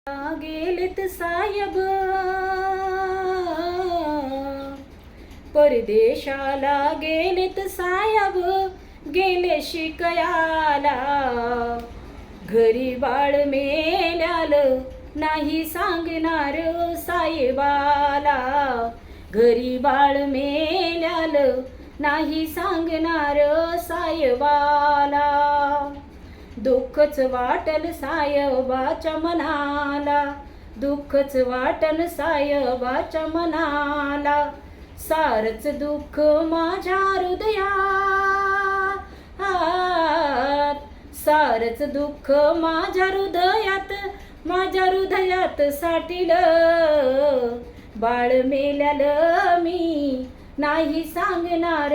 गेलेत साहेब परदेशाला गेलेत साहेब, गेले शिकयाला. घरी बाळ मेल्याल नाही सांगणार साहेबाला. घरी बाळ मेल्याल नाही सांगणार साहेबाला. दुःखच वाटल साहेबाच्या मनाला, दुःखच वाटल साहेबाच्या मनाला. सारच दुःख माझ्या हृदयात, सारच दुःख माझ्या हृदयात, माझ्या हृदयात साठील. बाळ मेल्याल मी नाही सांगणार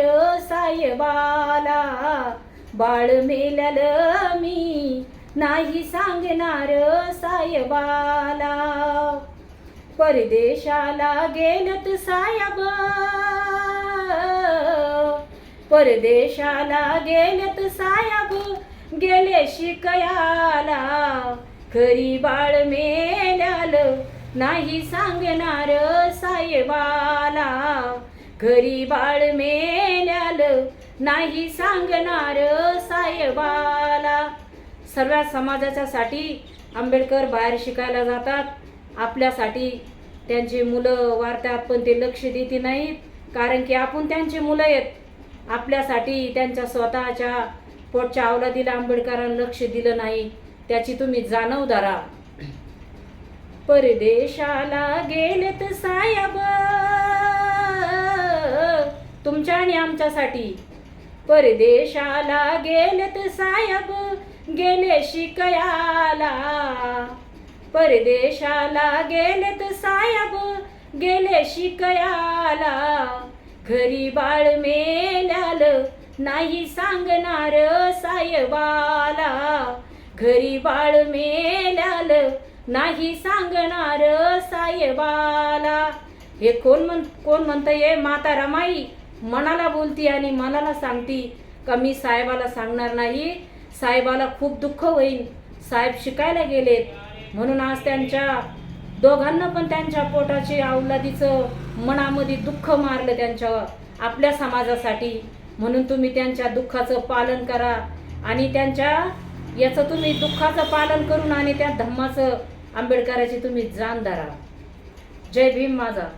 साहेबाला. बाळ मेल्याल मी नाही सांगणार साहेबाला. परदेशाला गेलेत साहेब, परदेशाला गेलेत साहेब, गेले शिकयाला. घरी बाळ मेल्याल नाही सांगणार साहेबाला. घरी बाळ मेल्याल नाही सांगणार साहेबाला. सर्व समाजाच्या साठी आंबेडकर बाहेर शिकायला जातात. आपल्यासाठी त्यांची मुलं वारतात पण ते लक्ष देत नाहीत, कारण की आपण त्यांची मुलं आहेत. आपल्यासाठी त्यांच्या स्वतःच्या पोटच्या अवलादीला आंबेडकरांना लक्ष दिलं नाही, त्याची तुम्ही जाणीव धरा. परदेशाला गेलेत साहेब तुमच्या आणि आमच्यासाठी. परदेशाला गेलेत साहेब, गेले शिकयाला. परदेशाला गेलेत साहेब, गेले शिकयाला. घरी बाळ मेल्याल नाही सांगणार साहेबाला. घरी बाळ मेल्याल नाही सांगणार साहेबाला. हे कोण म्हणतंय? माता रमाई मनाला बोलती आणि मनाला सांगती का मी साहेबाला सांगणार नाही. साहेबाला खूप दुःख होईल, साहेब शिकायला गेलेत म्हणून. आज त्यांच्या दोघांना पण त्यांच्या पोटाची अवलादीचं मनामध्ये दुःख मारलं त्यांच्या आपल्या समाजासाठी. म्हणून तुम्ही त्यांच्या दुःखाचं पालन करा आणि त्यांच्या याचं तुम्ही दुःखाचं पालन करून आणि त्या धम्माचं आंबेडकराची तुम्ही जाण धरा. जय भीम माझा.